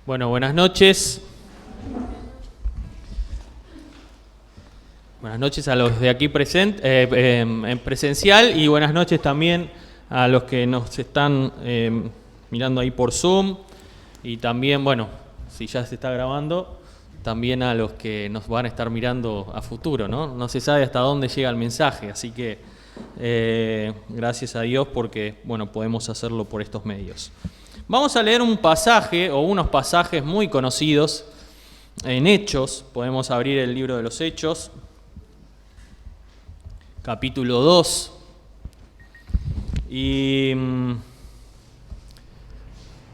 Bueno, buenas noches. Buenas noches a los de aquí en presencial y buenas noches también a los que nos están mirando ahí por Zoom y también, bueno, si ya se está grabando, también a los que nos van a estar mirando a futuro, ¿no? No se sabe hasta dónde llega el mensaje, así que gracias a Dios porque, bueno, podemos hacerlo por estos medios. Vamos a leer un pasaje o unos pasajes muy conocidos en Hechos. Podemos abrir el libro de los Hechos, capítulo 2. Y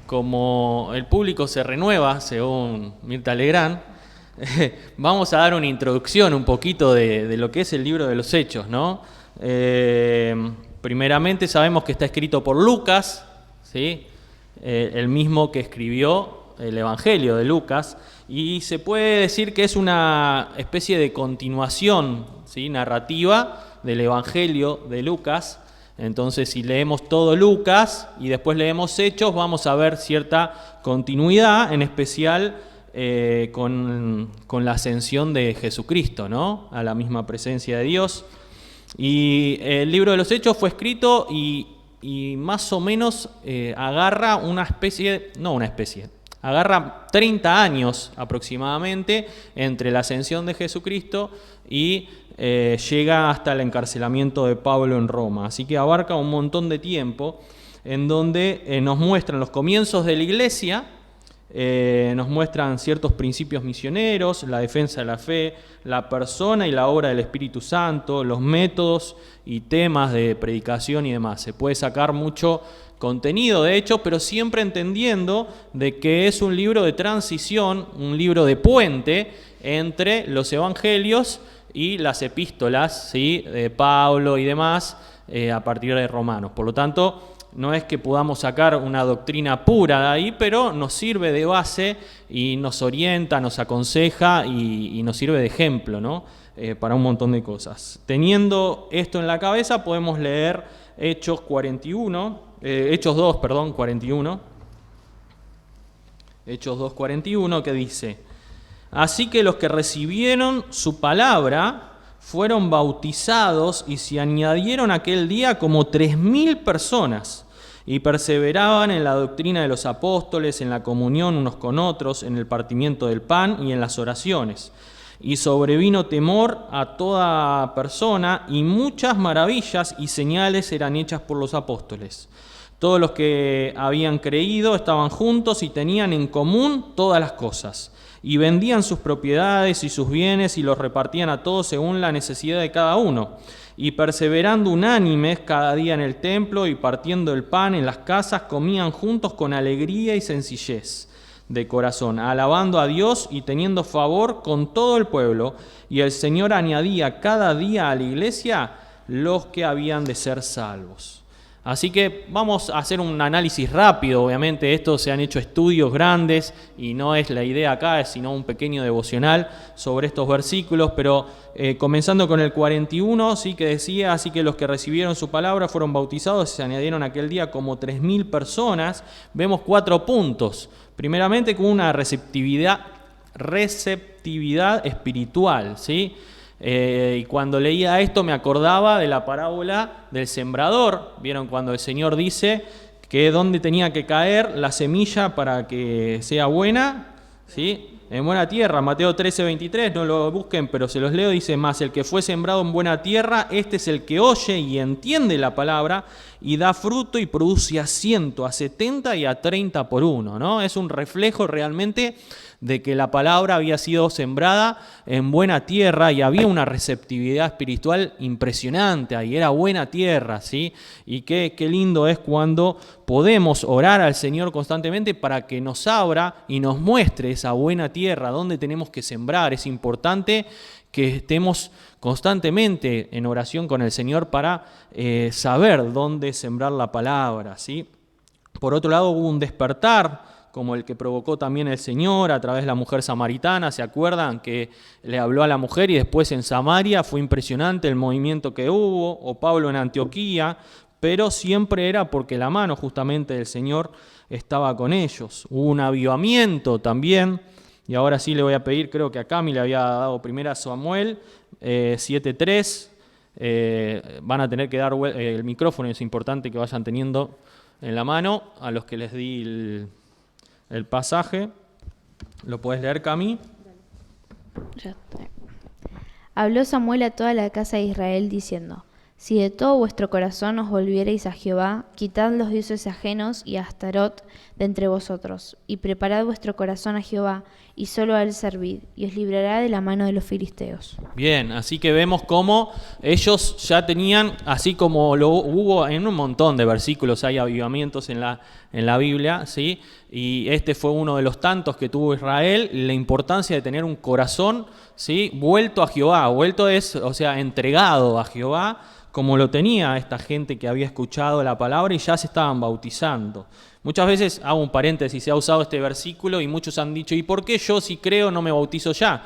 como el público se renueva, según Mirta Legrand, vamos a dar una introducción un poquito de lo que es el libro de los Hechos, ¿no? Primeramente sabemos que está escrito por Lucas, ¿sí? El mismo que escribió el Evangelio de Lucas, y se puede decir que es una especie de continuación, ¿sí?, narrativa del Evangelio de Lucas. Entonces, si leemos todo Lucas y después leemos Hechos, vamos a ver cierta continuidad, en especial con la ascensión de Jesucristo, ¿no?, a la misma presencia de Dios. Y el libro de los Hechos fue escrito y más o menos agarra agarra 30 años aproximadamente entre la ascensión de Jesucristo y llega hasta el encarcelamiento de Pablo en Roma. Así que abarca un montón de tiempo en donde nos muestran los comienzos de la iglesia, nos muestran ciertos principios misioneros, la defensa de la fe, la persona y la obra del Espíritu Santo, los métodos y temas de predicación y demás. Se puede sacar mucho contenido, de hecho, pero siempre entendiendo de que es un libro de transición, un libro de puente entre los evangelios y las epístolas, ¿sí?, de Pablo y demás, a partir de Romanos. Por lo tanto, no es que podamos sacar una doctrina pura de ahí, pero nos sirve de base y nos orienta, nos aconseja y nos sirve de ejemplo, ¿no?, para un montón de cosas. Teniendo esto en la cabeza, podemos leer Hechos 41, Hechos 2, 41. Hechos 2, 41, que dice: así que los que recibieron su palabra fueron bautizados y se añadieron aquel día como 3.000 personas y perseveraban en la doctrina de los apóstoles, en la comunión unos con otros, en el partimiento del pan y en las oraciones. Y sobrevino temor a toda persona y muchas maravillas y señales eran hechas por los apóstoles. Todos los que habían creído estaban juntos y tenían en común todas las cosas. Y vendían sus propiedades y sus bienes y los repartían a todos según la necesidad de cada uno. Y perseverando unánimes cada día en el templo y partiendo el pan en las casas, comían juntos con alegría y sencillez de corazón, alabando a Dios y teniendo favor con todo el pueblo. Y el Señor añadía cada día a la iglesia los que habían de ser salvos. Así que vamos a hacer un análisis rápido. Obviamente estos se han hecho estudios grandes y no es la idea acá, sino un pequeño devocional sobre estos versículos, pero comenzando con el 41, sí, que decía: así que los que recibieron su palabra fueron bautizados y se añadieron aquel día como 3.000 personas. Vemos 4 puntos. Primeramente, con una receptividad espiritual, ¿sí? Y cuando leía esto me acordaba de la parábola del sembrador. ¿Vieron cuando el Señor dice que dónde tenía que caer la semilla para que sea buena? ¿Sí? En buena tierra, Mateo 13:23, no lo busquen, pero se los leo, dice: más el que fue sembrado en buena tierra, este es el que oye y entiende la palabra y da fruto y produce a 100, a 70 y a 30 por uno, ¿no? Es un reflejo realmente de que la palabra había sido sembrada en buena tierra y había una receptividad espiritual impresionante, ahí era buena tierra, ¿sí? Y qué lindo es cuando podemos orar al Señor constantemente para que nos abra y nos muestre esa buena tierra, donde tenemos que sembrar. Es importante que estemos constantemente en oración con el Señor para saber dónde sembrar la palabra, ¿sí? Por otro lado, hubo un despertar, como el que provocó también el Señor a través de la mujer samaritana. ¿Se acuerdan que le habló a la mujer y después en Samaria? Fue impresionante el movimiento que hubo. O Pablo en Antioquía, pero siempre era porque la mano justamente del Señor estaba con ellos. Hubo un avivamiento también, y ahora sí le voy a pedir, creo que a Cami le había dado 1 Samuel 7:3. Van a tener que dar el micrófono, es importante que vayan teniendo en la mano a los que les di el pasaje. ¿Lo puedes leer, Cami? Ya está. Habló Samuel a toda la casa de Israel diciendo: Si de todo vuestro corazón os volviereis a Jehová, quitad los dioses ajenos y a Astarot de entre vosotros, y preparad vuestro corazón a Jehová, y solo a él servid, y os librará de la mano de los filisteos. Bien, así que vemos cómo ellos ya tenían, así como lo hubo en un montón de versículos, hay avivamientos en la Biblia, ¿sí? Y este fue uno de los tantos que tuvo Israel, la importancia de tener un corazón, ¿sí?, vuelto a Jehová, entregado a Jehová, como lo tenía esta gente que había escuchado la palabra y ya se estaban bautizando. Muchas veces, hago un paréntesis, se ha usado este versículo y muchos han dicho: ¿y por qué yo, si creo, no me bautizo ya?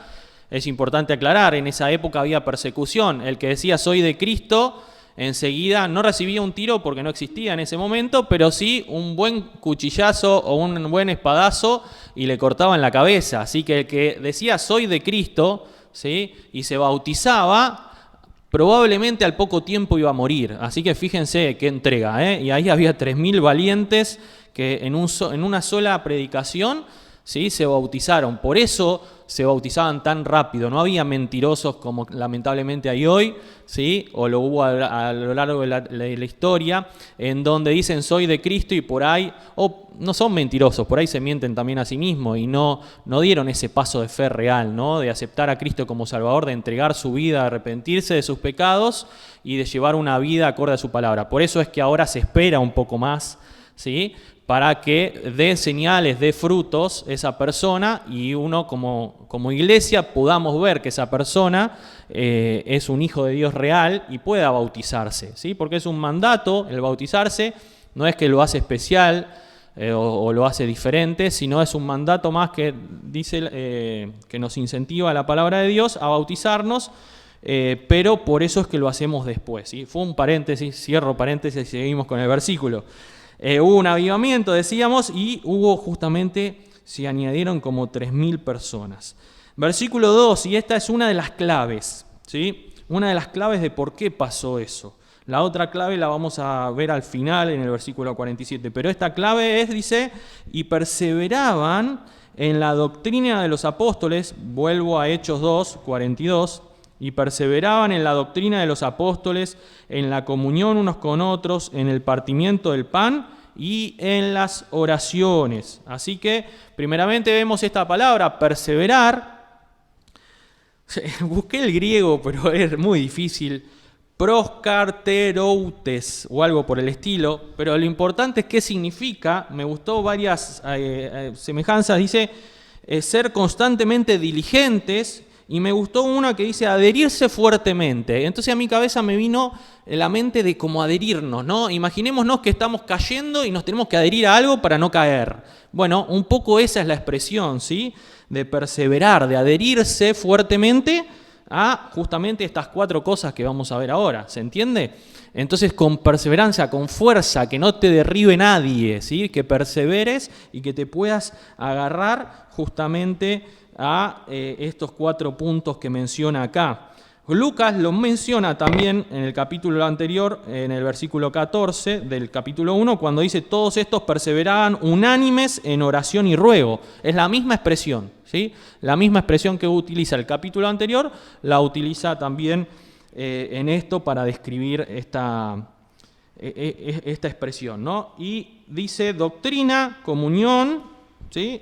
Es importante aclarar, en esa época había persecución. El que decía soy de Cristo, enseguida no recibía un tiro porque no existía en ese momento, pero sí un buen cuchillazo o un buen espadazo y le cortaban la cabeza. Así que el que decía soy de Cristo, ¿sí?, y se bautizaba, probablemente al poco tiempo iba a morir. Así que fíjense qué entrega, ¿eh? Y ahí había 3.000 valientes que en una sola predicación, ¿sí?, se bautizaron. Por eso se bautizaban tan rápido. No había mentirosos como lamentablemente hay hoy, ¿sí?, o lo hubo a lo largo de la historia, en donde dicen soy de Cristo y por ahí, o no son mentirosos, por ahí se mienten también a sí mismos y no dieron ese paso de fe real, ¿no?, de aceptar a Cristo como Salvador, de entregar su vida, de arrepentirse de sus pecados y de llevar una vida acorde a su palabra. Por eso es que ahora se espera un poco más, ¿sí?, para que dé señales, dé frutos esa persona y uno como iglesia podamos ver que esa persona es un hijo de Dios real y pueda bautizarse, ¿sí?, porque es un mandato el bautizarse, no es que lo hace especial o lo hace diferente, sino es un mandato más que dice que nos incentiva la palabra de Dios a bautizarnos, pero por eso es que lo hacemos después, ¿sí? Fue un paréntesis, cierro paréntesis y seguimos con el versículo. Hubo un avivamiento, decíamos, y se añadieron como 3.000 personas. Versículo 2, y esta es una de las claves, ¿sí?, una de las claves de por qué pasó eso. La otra clave la vamos a ver al final en el versículo 47, pero esta clave dice, y perseveraban en la doctrina de los apóstoles, vuelvo a Hechos 2, 42, y perseveraban en la doctrina de los apóstoles, en la comunión unos con otros, en el partimiento del pan y en las oraciones. Así que, primeramente vemos esta palabra, perseverar. Busqué el griego, pero es muy difícil. Proskarteroutes o algo por el estilo, pero lo importante es qué significa. Me gustó varias semejanzas. Dice ser constantemente diligentes. Y me gustó una que dice adherirse fuertemente. Entonces a mi cabeza me vino la mente de cómo adherirnos, ¿no? Imaginémonos que estamos cayendo y nos tenemos que adherir a algo para no caer. Bueno, un poco esa es la expresión, ¿sí?, de perseverar, de adherirse fuertemente a justamente estas 4 cosas que vamos a ver ahora. ¿Se entiende? Entonces con perseverancia, con fuerza, que no te derribe nadie, ¿sí?, que perseveres y que te puedas agarrar justamente a estos 4 puntos que menciona acá. Lucas los menciona también en el capítulo anterior, en el versículo 14 del capítulo 1, cuando dice todos estos perseveraban unánimes en oración y ruego. Es la misma expresión, ¿sí?, la misma expresión que utiliza el capítulo anterior, la utiliza también en esto para describir esta expresión, ¿no? Y dice doctrina, comunión, ¿sí?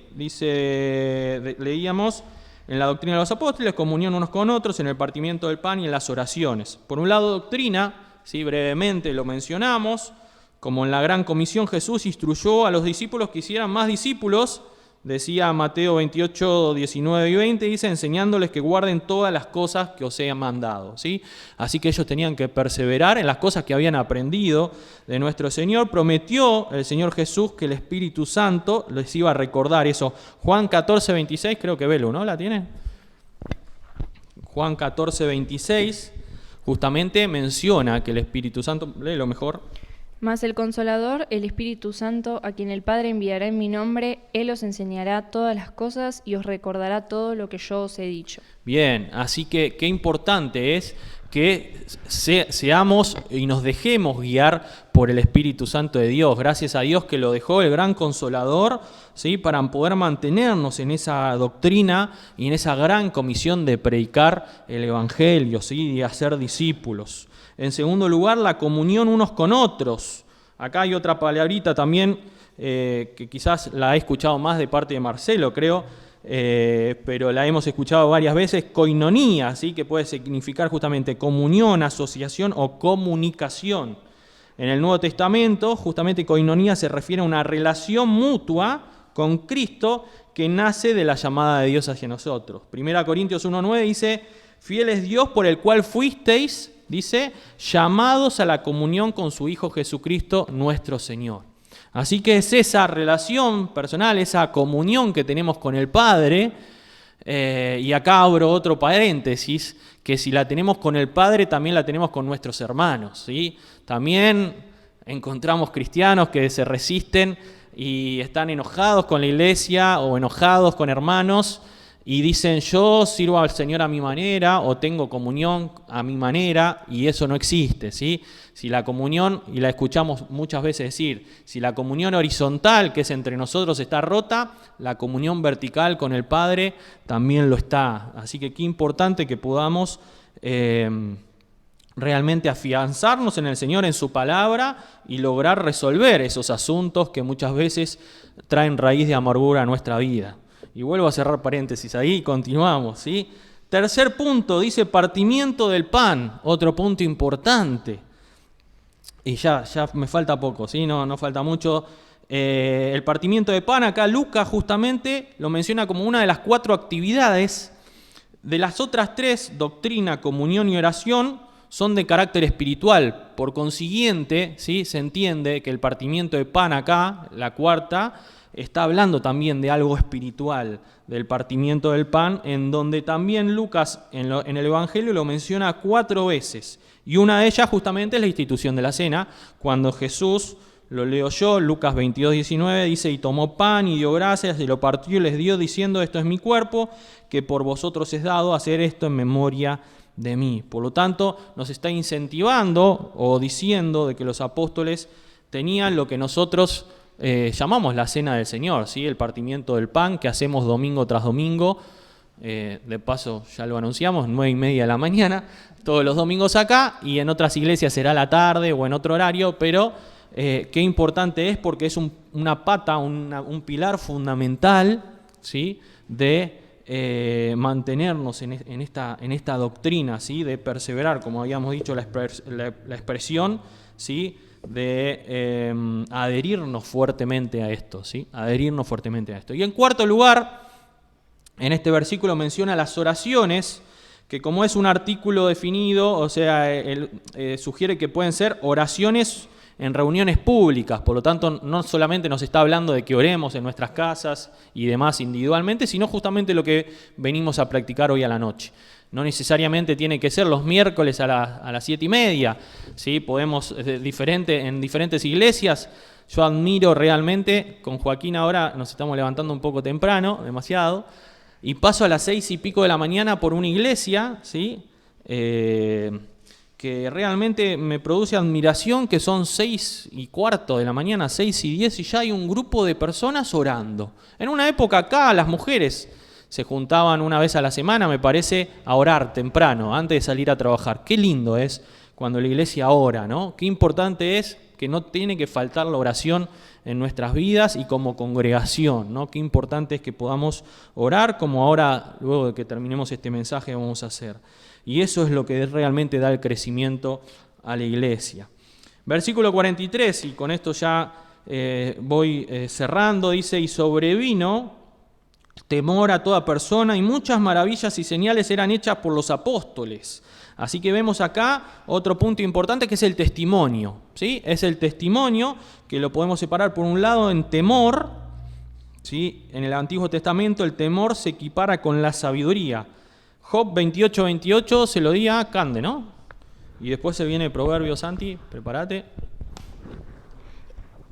Leíamos en la doctrina de los apóstoles, comunión unos con otros, en el partimiento del pan y en las oraciones. Por un lado, doctrina, ¿sí?, brevemente lo mencionamos, como en la gran comisión Jesús instruyó a los discípulos que hicieran más discípulos, decía Mateo 28, 19 y 20, dice, enseñándoles que guarden todas las cosas que os he mandado, ¿sí? Así que ellos tenían que perseverar en las cosas que habían aprendido de nuestro Señor. Prometió el Señor Jesús que el Espíritu Santo les iba a recordar eso. Juan 14, 26, creo que Belu, ¿no? ¿La tiene? Juan 14, 26, justamente menciona que el Espíritu Santo, léelo mejor. Mas el Consolador, el Espíritu Santo, a quien el Padre enviará en mi nombre, Él os enseñará todas las cosas y os recordará todo lo que yo os he dicho. Bien, así que qué importante es que seamos y nos dejemos guiar por el Espíritu Santo de Dios. Gracias a Dios que lo dejó el gran Consolador, ¿sí? Para poder mantenernos en esa doctrina y en esa gran comisión de predicar el Evangelio, ¿sí? Y hacer discípulos. En segundo lugar, la comunión unos con otros. Acá hay otra palabrita también que quizás la he escuchado más de parte de Marcelo, creo, pero la hemos escuchado varias veces, koinonía, ¿sí? Que puede significar justamente comunión, asociación o comunicación. En el Nuevo Testamento, justamente koinonía se refiere a una relación mutua con Cristo que nace de la llamada de Dios hacia nosotros. 1 Corintios 1:9 dice, fiel es Dios por el cual fuisteis, dice, llamados a la comunión con su Hijo Jesucristo, nuestro Señor. Así que es esa relación personal, esa comunión que tenemos con el Padre, y acá abro otro paréntesis, que si la tenemos con el Padre, también la tenemos con nuestros hermanos, ¿sí? También encontramos cristianos que se resisten y están enojados con la iglesia o enojados con hermanos, y dicen, yo sirvo al Señor a mi manera o tengo comunión a mi manera, y eso no existe, ¿sí? Si la comunión, y la escuchamos muchas veces decir, si la comunión horizontal que es entre nosotros está rota, la comunión vertical con el Padre también lo está. Así que qué importante que podamos realmente afianzarnos en el Señor, en su palabra, y lograr resolver esos asuntos que muchas veces traen raíz de amargura a nuestra vida. Y vuelvo a cerrar paréntesis ahí y continuamos, ¿sí? Tercer punto, dice partimiento del pan, otro punto importante. Y ya me falta poco, ¿sí? No falta mucho. El partimiento de pan, acá Lucas justamente lo menciona como una de las 4 actividades. De las otras 3, doctrina, comunión y oración, son de carácter espiritual. Por consiguiente, ¿sí? Se entiende que el partimiento de pan acá, la 4ª, está hablando también de algo espiritual, del partimiento del pan, en donde también Lucas en el Evangelio lo menciona 4 veces. Y una de ellas justamente es la institución de la cena, cuando Jesús, lo leo yo, Lucas 22:19, dice, y tomó pan y dio gracias, y lo partió y les dio, diciendo, esto es mi cuerpo, que por vosotros es dado, hacer esto en memoria de mí. Por lo tanto, nos está incentivando o diciendo de que los apóstoles tenían lo que nosotros llamamos la cena del Señor, ¿sí? El partimiento del pan que hacemos domingo tras domingo. De paso, ya lo anunciamos, 9:30 de la mañana, todos los domingos acá, y en otras iglesias será a la tarde o en otro horario, pero qué importante es porque es una pata, un pilar fundamental, ¿sí? De mantenernos en esta doctrina, ¿sí? De perseverar, como habíamos dicho, la expresión, ¿sí? De adherirnos fuertemente a esto, ¿sí? Adherirnos fuertemente a esto. Y en cuarto lugar, en este versículo menciona las oraciones, que como es un artículo definido, o sea, sugiere que pueden ser oraciones en reuniones públicas, por lo tanto no solamente nos está hablando de que oremos en nuestras casas y demás individualmente, sino justamente lo que venimos a practicar hoy a la noche. No necesariamente tiene que ser los miércoles a las 7:30, ¿sí? Podemos, en diferentes iglesias. Yo admiro realmente, con Joaquín ahora nos estamos levantando un poco temprano, demasiado, y paso a las 6:00 de la mañana por una iglesia, ¿sí? Que realmente me produce admiración, que son 6:15 de la mañana, 6:10, y ya hay un grupo de personas orando. En una época acá las mujeres se juntaban una vez a la semana, me parece, a orar temprano, antes de salir a trabajar. Qué lindo es cuando la iglesia ora, ¿no? Qué importante es que no tiene que faltar la oración en nuestras vidas y como congregación, ¿no? Qué importante es que podamos orar, como ahora, luego de que terminemos este mensaje, vamos a hacer. Y eso es lo que realmente da el crecimiento a la iglesia. Versículo 43, y con esto ya voy cerrando, dice, y sobrevino temor a toda persona, y muchas maravillas y señales eran hechas por los apóstoles. Así que vemos acá otro punto importante, que es el testimonio, ¿sí? Es el testimonio, que lo podemos separar por un lado en temor, ¿sí? En el Antiguo Testamento el temor se equipara con la sabiduría. Job 28:28 se lo di a Cande, ¿no? Y después se viene Proverbios, Santi, prepárate.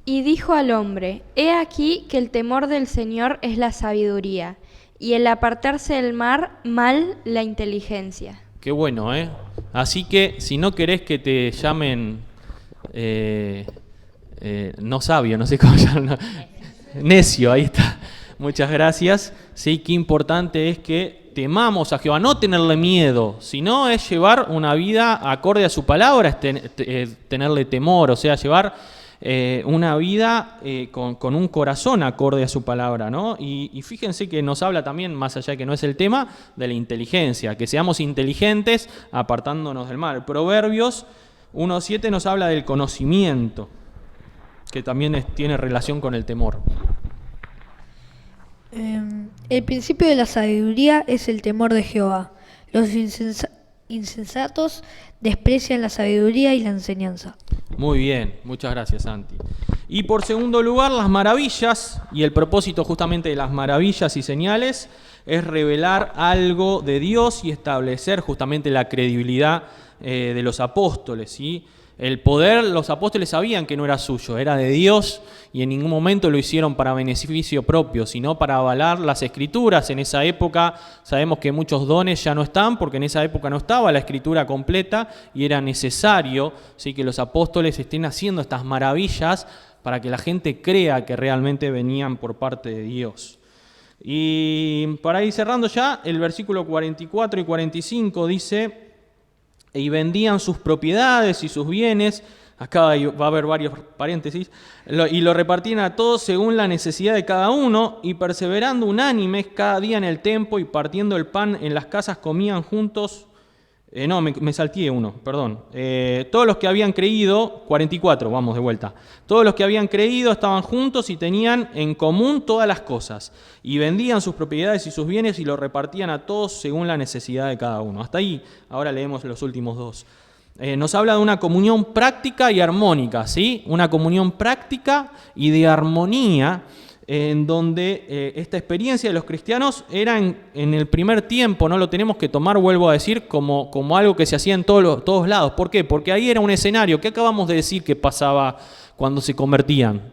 Y dijo al hombre: He aquí que el temor del Señor es la sabiduría, y el apartarse del mal la inteligencia. Qué bueno, ¿eh? Así que si no querés que te llamen no sabio, no sé cómo llamarlo, necio, ahí está. Muchas gracias. Sí, qué importante es que temamos a Jehová, no tenerle miedo, sino es llevar una vida acorde a su palabra, es tenerle temor, o sea, llevar una vida con un corazón acorde a su palabra, ¿no? Y fíjense que nos habla también, más allá de que no es el tema, de la inteligencia, que seamos inteligentes apartándonos del mal. Proverbios 1:7 nos habla del conocimiento, que también tiene relación con el temor. El principio de la sabiduría es el temor de Jehová. Los insensatos desprecian la sabiduría y la enseñanza. Muy bien, muchas gracias, Santi. Y por segundo lugar, las maravillas, y el propósito justamente de las maravillas y señales es revelar algo de Dios y establecer justamente la credibilidad de los apóstoles, ¿sí? El poder, los apóstoles sabían que no era suyo, era de Dios, y en ningún momento lo hicieron para beneficio propio, sino para avalar las Escrituras. En esa época sabemos que muchos dones ya no están, porque en esa época no estaba la Escritura completa y era necesario, ¿sí?, que los apóstoles estén haciendo estas maravillas para que la gente crea que realmente venían por parte de Dios. Y para ir cerrando ya, el versículo 44 y 45 dice: y vendían sus propiedades y sus bienes, acá va a haber varios paréntesis, y lo repartían a todos según la necesidad de cada uno, y perseverando unánimes cada día en el templo y partiendo el pan en las casas comían juntos. Me salteé uno, perdón. Todos los que habían creído, 44, vamos de vuelta. Todos los que habían creído estaban juntos y tenían en común todas las cosas. Y vendían sus propiedades y sus bienes y lo repartían a todos según la necesidad de cada uno. Hasta ahí, ahora leemos los últimos dos. Nos habla de una comunión práctica y armónica, ¿sí? Una comunión práctica y de armonía, en donde esta experiencia de los cristianos era en el primer tiempo, no lo tenemos que tomar, vuelvo a decir, como algo que se hacía en todos lados. ¿Por qué? Porque ahí era un escenario. ¿Qué acabamos de decir que pasaba cuando se convertían?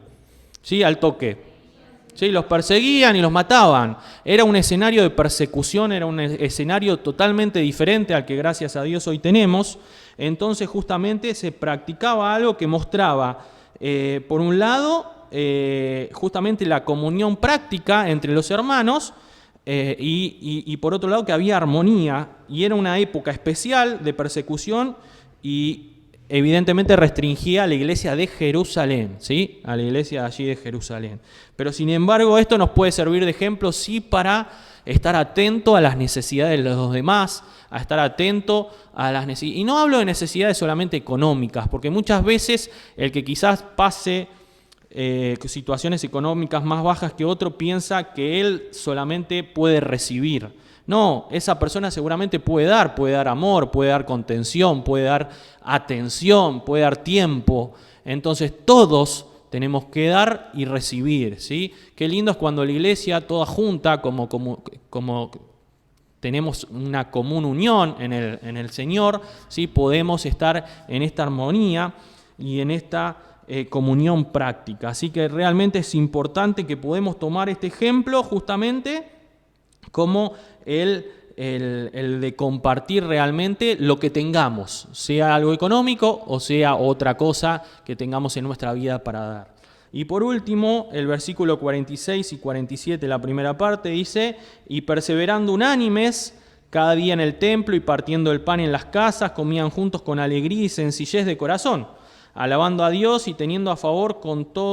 ¿Sí? Al toque. ¿Sí? Los perseguían y los mataban. Era un escenario de persecución, era un escenario totalmente diferente al que gracias a Dios hoy tenemos. Entonces justamente se practicaba algo que mostraba, por un lado, justamente la comunión práctica entre los hermanos, y por otro lado que había armonía, y era una época especial de persecución y evidentemente restringía a la iglesia de Jerusalén, ¿sí? A la iglesia allí de Jerusalén. Pero sin embargo esto nos puede servir de ejemplo, sí, para estar atento a las necesidades de los demás, a estar atento a las necesidades. Y no hablo de necesidades solamente económicas, porque muchas veces el que quizás pase situaciones económicas más bajas que otro piensa que él solamente puede recibir. No, esa persona seguramente puede dar amor, puede dar contención, puede dar atención, puede dar tiempo. Entonces todos tenemos que dar y recibir, ¿sí? Qué lindo es cuando la iglesia toda junta, como tenemos una común unión en el Señor, ¿sí? Podemos estar en esta armonía y en esta comunión práctica. Así que realmente es importante que podemos tomar este ejemplo justamente como el de compartir realmente lo que tengamos, sea algo económico o sea otra cosa que tengamos en nuestra vida para dar. Y por último, el versículo 46 y 47, la primera parte, dice: y perseverando unánimes cada día en el templo y partiendo el pan en las casas, comían juntos con alegría y sencillez de corazón, alabando a Dios y teniendo favor con todo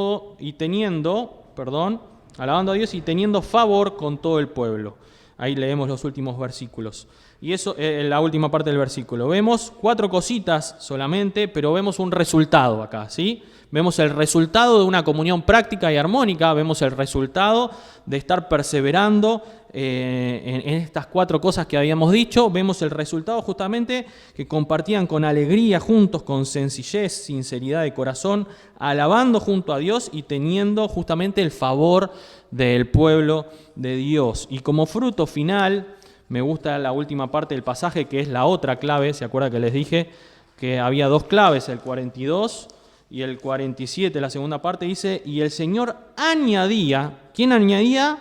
el pueblo. Ahí leemos los últimos versículos. Y eso es la última parte del versículo. Vemos 4 cositas solamente, pero vemos un resultado acá, ¿sí? Vemos el resultado de una comunión práctica y armónica, vemos el resultado de estar perseverando en estas 4 cosas que habíamos dicho, vemos el resultado justamente que compartían con alegría juntos, con sencillez, sinceridad de corazón, alabando junto a Dios y teniendo justamente el favor del pueblo de Dios. Y como fruto final, me gusta la última parte del pasaje, que es la otra clave. ¿Se acuerdan que les dije que había 2 claves, el 42 y el 47, la segunda parte, dice, y el Señor añadía, ¿quién añadía?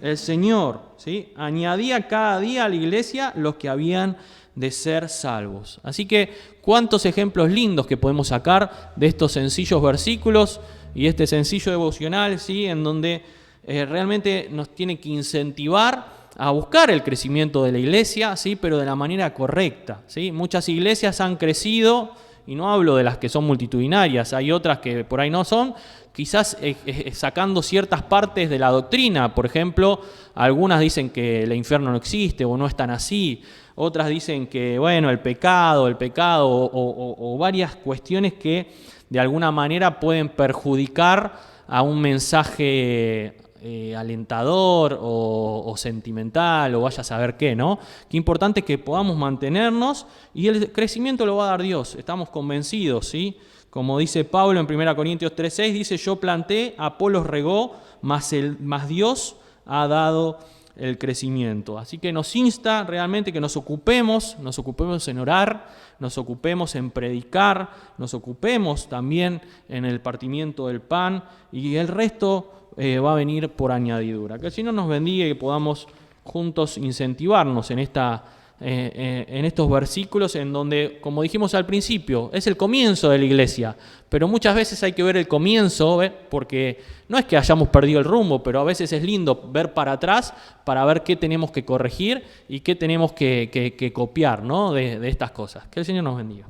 El Señor, ¿sí? Añadía cada día a la iglesia los que habían de ser salvos. Así que, cuántos ejemplos lindos que podemos sacar de estos sencillos versículos y este sencillo devocional, ¿sí? En donde realmente nos tiene que incentivar a buscar el crecimiento de la iglesia, ¿sí? Pero de la manera correcta, ¿sí? Muchas iglesias han crecido, y no hablo de las que son multitudinarias, hay otras que por ahí no son, quizás sacando ciertas partes de la doctrina. Por ejemplo, algunas dicen que el infierno no existe o no es tan así, otras dicen que, bueno, el pecado o varias cuestiones que de alguna manera pueden perjudicar a un mensaje alentador o sentimental o vaya a saber qué, ¿no? Qué importante que podamos mantenernos y el crecimiento lo va a dar Dios, estamos convencidos, ¿sí? Como dice Pablo en 1 Corintios 3:6, dice, yo planté, Apolos regó, mas Dios ha dado el crecimiento. Así que nos insta realmente que nos ocupemos en orar, nos ocupemos en predicar, nos ocupemos también en el partimiento del pan y el resto va a venir por añadidura. Que el Señor nos bendiga y que podamos juntos incentivarnos en estos versículos en donde, como dijimos al principio, es el comienzo de la iglesia, pero muchas veces hay que ver el comienzo, porque no es que hayamos perdido el rumbo, pero a veces es lindo ver para atrás para ver qué tenemos que corregir y qué tenemos que copiar, ¿no? de estas cosas. Que el Señor nos bendiga.